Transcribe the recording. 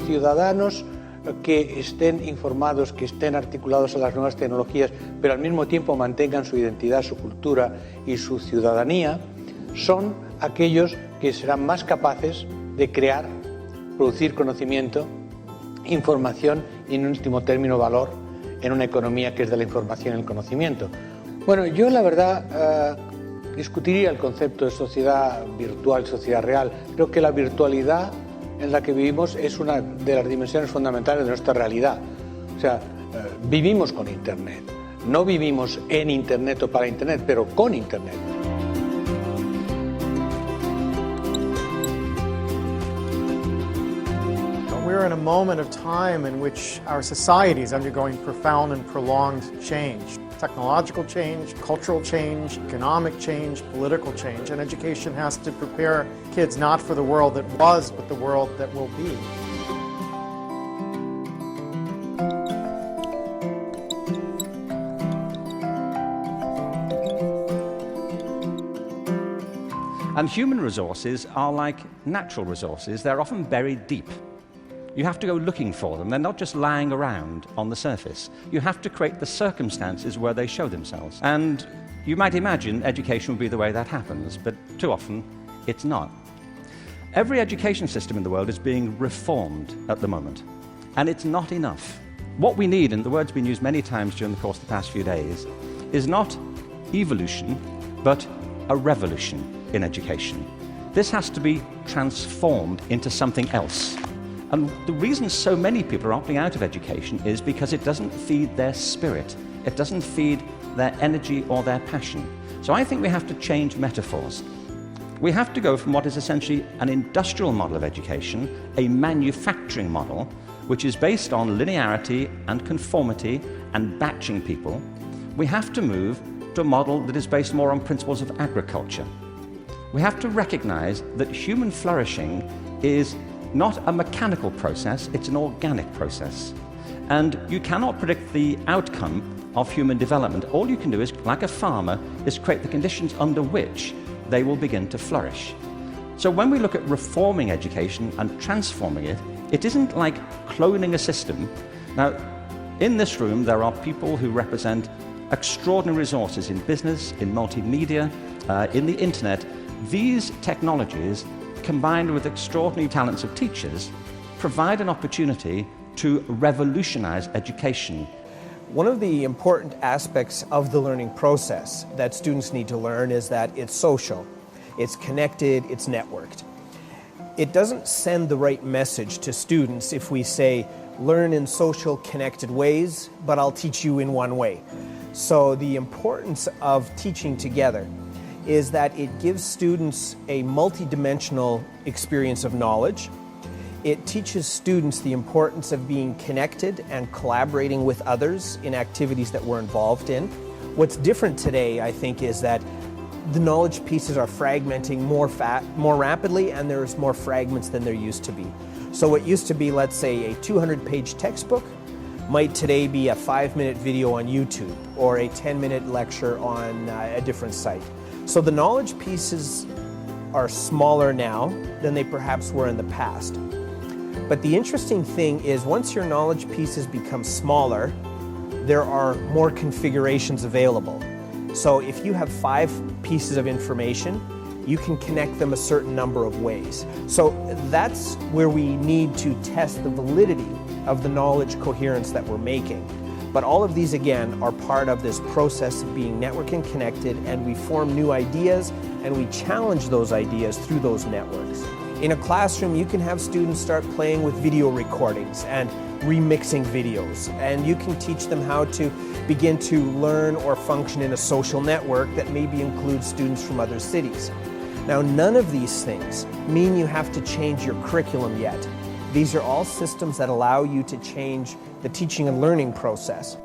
ciudadanos que estén informados, que estén articulados a las nuevas tecnologías, pero al mismo tiempo mantengan su identidad, su cultura y su ciudadanía, son aquellos que serán más capaces de crear, producir conocimiento, información y, en último término, valor en una economía que es de la información y el conocimiento. Bueno, yo la verdad discutiría el concepto de sociedad virtual, sociedad real. Creo que la virtualidad en la que vivimos es una de las dimensiones fundamentales de nuestra realidad. O sea, vivimos con Internet. No vivimos en Internet o para Internet, pero con Internet. We're in a moment of time in which our society is undergoing profound and prolonged change. Technological change, cultural change, economic change, political change, and education has to prepare kids not for the world that was, but the world that will be. And human resources are like natural resources. They're often buried deep. You have to go looking for them. They're not just lying around on the surface. You have to create the circumstances where they show themselves. And you might imagine education would be the way that happens, but too often it's not. Every education system in the world is being reformed at the moment, and it's not enough. What we need, and the word's been used many times during the course of the past few days, is not evolution, but a revolution in education. This has to be transformed into something else. And the reason so many people are opting out of education is because it doesn't feed their spirit. It doesn't feed their energy or their passion. So I think we have to change metaphors. We have to go from what is essentially an industrial model of education, a manufacturing model, which is based on linearity and conformity and batching people. We have to move to a model that is based more on principles of agriculture. We have to recognize that human flourishing is not a mechanical process, it's an organic process. And you cannot predict the outcome of human development. All you can do is, like a farmer, is create the conditions under which they will begin to flourish. So when we look at reforming education and transforming it, it isn't like cloning a system. Now, in this room, there are people who represent extraordinary resources in business, in multimedia, in the internet. These technologies, combined with extraordinary talents of teachers, provide an opportunity to revolutionize education. One of the important aspects of the learning process that students need to learn is that it's social, it's connected, it's networked. It doesn't send the right message to students if we say, learn in social, connected ways, but I'll teach you in one way. So the importance of teaching together is that it gives students a multidimensional experience of knowledge. It teaches students the importance of being connected and collaborating with others in activities that we're involved in. What's different today, I think, is that the knowledge pieces are fragmenting more rapidly, and there's more fragments than there used to be. So what used to be, let's say, a 200-page textbook might today be a 5-minute video on YouTube or a 10-minute lecture on a different site. So the knowledge pieces are smaller now than they perhaps were in the past. But the interesting thing is, once your knowledge pieces become smaller, there are more configurations available. So if you have 5 pieces of information, you can connect them a certain number of ways. So that's where we need to test the validity of the knowledge coherence that we're making. But all of these, again, are part of this process of being networked and connected, and we form new ideas, and we challenge those ideas through those networks. In a classroom, you can have students start playing with video recordings and remixing videos, and you can teach them how to begin to learn or function in a social network that maybe includes students from other cities. Now, none of these things mean you have to change your curriculum yet. These are all systems that allow you to change the teaching and learning process.